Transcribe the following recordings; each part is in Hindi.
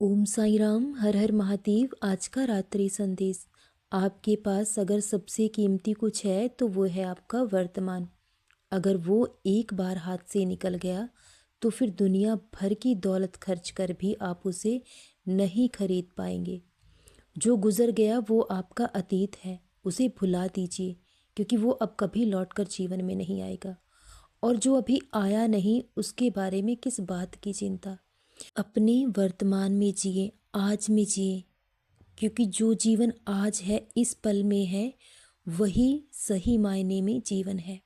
ओम साई राम। हर हर महादेव। आज का रात्रि संदेश। आपके पास अगर सबसे कीमती कुछ है तो वो है आपका वर्तमान। अगर वो एक बार हाथ से निकल गया तो फिर दुनिया भर की दौलत खर्च कर भी आप उसे नहीं खरीद पाएंगे। जो गुजर गया वो आपका अतीत है, उसे भुला दीजिए क्योंकि वो अब कभी लौट कर जीवन में नहीं आएगा। और जो अभी आया नहीं उसके बारे में किस बात की चिंता। अपने वर्तमान में जिए, आज में जिए, क्योंकि जो जीवन आज है, इस पल में है, वही सही मायने में जीवन है।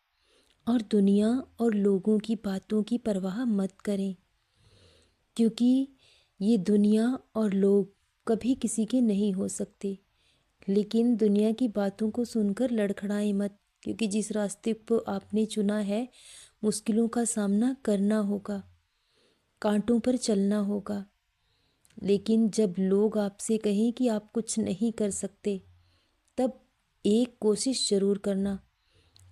और दुनिया और लोगों की बातों की परवाह मत करें, क्योंकि ये दुनिया और लोग कभी किसी के नहीं हो सकते। लेकिन दुनिया की बातों को सुनकर लड़खड़ाएं मत, क्योंकि जिस रास्ते को आपने चुना है मुश्किलों का सामना करना होगा, कांटों पर चलना होगा। लेकिन जब लोग आपसे कहें कि आप कुछ नहीं कर सकते, तब एक कोशिश ज़रूर करना,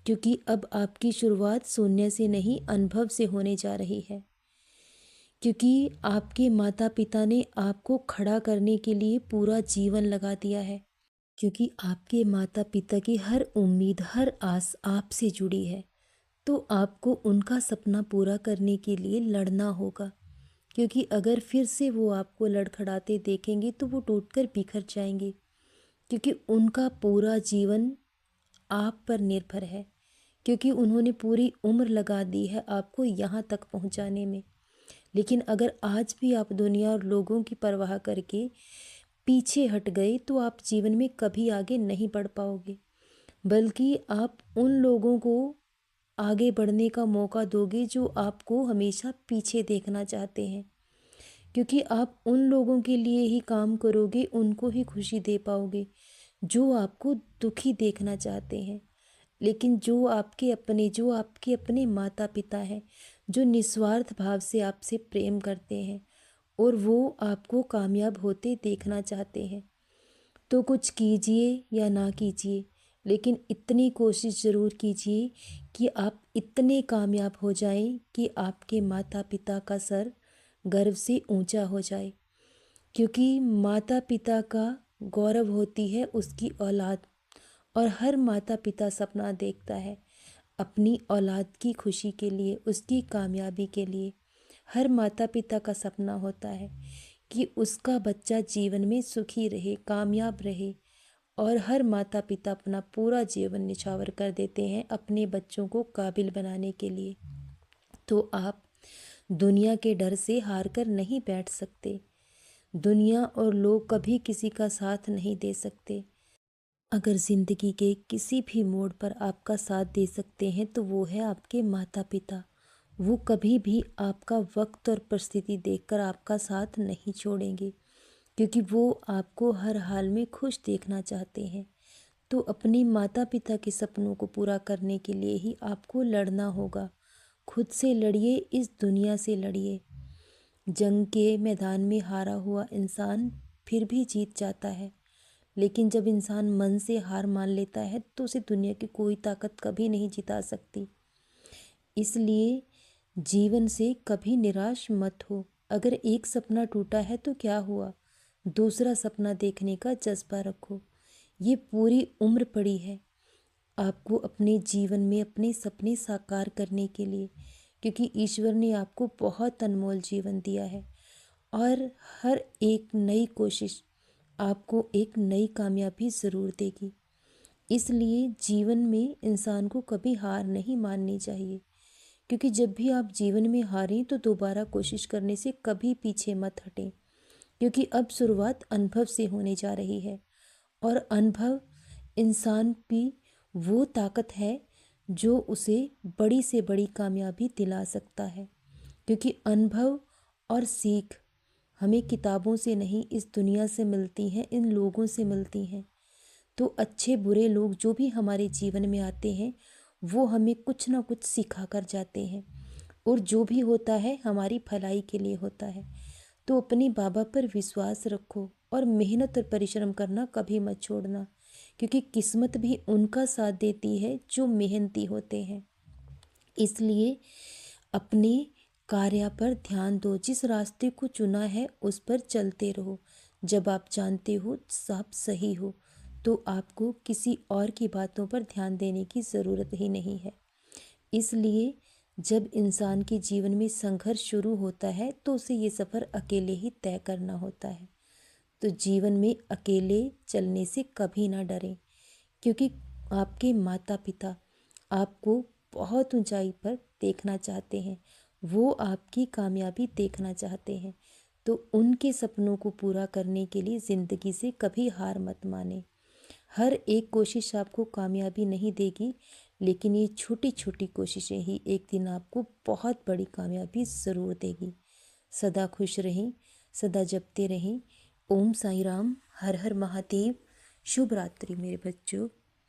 क्योंकि अब आपकी शुरुआत शून्य से नहीं, अनुभव से होने जा रही है। क्योंकि आपके माता पिता ने आपको खड़ा करने के लिए पूरा जीवन लगा दिया है। क्योंकि आपके माता पिता की हर उम्मीद, हर आस आपसे जुड़ी है। तो आपको उनका सपना पूरा करने के लिए लड़ना होगा, क्योंकि अगर फिर से वो आपको लड़खड़ाते देखेंगे तो वो टूटकर बिखर जाएंगे। क्योंकि उनका पूरा जीवन आप पर निर्भर है, क्योंकि उन्होंने पूरी उम्र लगा दी है आपको यहाँ तक पहुँचाने में। लेकिन अगर आज भी आप दुनिया और लोगों की परवाह करके पीछे हट गए तो आप जीवन में कभी आगे नहीं बढ़ पाओगे, बल्कि आप उन लोगों को आगे बढ़ने का मौका दोगे जो आपको हमेशा पीछे देखना चाहते हैं। क्योंकि आप उन लोगों के लिए ही काम करोगे, उनको ही खुशी दे पाओगे जो आपको दुखी देखना चाहते हैं। लेकिन जो आपके अपने माता पिता हैं, जो निस्वार्थ भाव से आपसे प्रेम करते हैं और वो आपको कामयाब होते देखना चाहते हैं, तो कुछ कीजिए या ना कीजिए, लेकिन इतनी कोशिश ज़रूर कीजिए कि आप इतने कामयाब हो जाएं कि आपके माता पिता का सर गर्व से ऊंचा हो जाए। क्योंकि माता पिता का गौरव होती है उसकी औलाद, और हर माता पिता सपना देखता है अपनी औलाद की खुशी के लिए, उसकी कामयाबी के लिए। हर माता पिता का सपना होता है कि उसका बच्चा जीवन में सुखी रहे, कामयाब रहे। और हर माता पिता अपना पूरा जीवन निछावर कर देते हैं अपने बच्चों को काबिल बनाने के लिए। तो आप दुनिया के डर से हार कर नहीं बैठ सकते। दुनिया और लोग कभी किसी का साथ नहीं दे सकते। अगर ज़िंदगी के किसी भी मोड़ पर आपका साथ दे सकते हैं तो वो है आपके माता पिता। वो कभी भी आपका वक्त और परिस्थिति देखकर आपका साथ नहीं छोड़ेंगे, क्योंकि वो आपको हर हाल में खुश देखना चाहते हैं। तो अपने माता पिता के सपनों को पूरा करने के लिए ही आपको लड़ना होगा। खुद से लड़िए, इस दुनिया से लड़िए। जंग के मैदान में हारा हुआ इंसान फिर भी जीत जाता है, लेकिन जब इंसान मन से हार मान लेता है तो उसे दुनिया की कोई ताकत कभी नहीं जिता सकती। इसलिए जीवन से कभी निराश मत हो। अगर एक सपना टूटा है तो क्या हुआ, दूसरा सपना देखने का जज्बा रखो। ये पूरी उम्र पड़ी है आपको अपने जीवन में अपने सपने साकार करने के लिए, क्योंकि ईश्वर ने आपको बहुत अनमोल जीवन दिया है। और हर एक नई कोशिश आपको एक नई कामयाबी ज़रूर देगी। इसलिए जीवन में इंसान को कभी हार नहीं माननी चाहिए, क्योंकि जब भी आप जीवन में हारें तो दोबारा कोशिश करने से कभी पीछे मत हटें। क्योंकि अब शुरुआत अनुभव से होने जा रही है, और अनुभव इंसान की वो ताकत है जो उसे बड़ी से बड़ी कामयाबी दिला सकता है। क्योंकि अनुभव और सीख हमें किताबों से नहीं, इस दुनिया से मिलती हैं, इन लोगों से मिलती हैं। तो अच्छे बुरे लोग जो भी हमारे जीवन में आते हैं वो हमें कुछ ना कुछ सिखा कर जाते हैं, और जो भी होता है हमारी भलाई के लिए होता है। तो अपने बाबा पर विश्वास रखो और मेहनत और परिश्रम करना कभी मत छोड़ना, क्योंकि किस्मत भी उनका साथ देती है जो मेहनती होते हैं। इसलिए अपने कार्य पर ध्यान दो, जिस रास्ते को चुना है उस पर चलते रहो। जब आप जानते हो सब सही हो तो आपको किसी और की बातों पर ध्यान देने की ज़रूरत ही नहीं है। इसलिए जब इंसान के जीवन में संघर्ष शुरू होता है तो उसे ये सफ़र अकेले ही तय करना होता है। तो जीवन में अकेले चलने से कभी ना डरें, क्योंकि आपके माता पिता आपको बहुत ऊंचाई पर देखना चाहते हैं, वो आपकी कामयाबी देखना चाहते हैं। तो उनके सपनों को पूरा करने के लिए ज़िंदगी से कभी हार मत माने। हर एक कोशिश आपको कामयाबी नहीं देगी, लेकिन ये छोटी छोटी कोशिशें ही एक दिन आपको बहुत बड़ी कामयाबी ज़रूर देगी। सदा खुश रहें, सदा जपते रहें। ओम साई राम, हर हर महादेव। शुभ रात्रि मेरे बच्चों।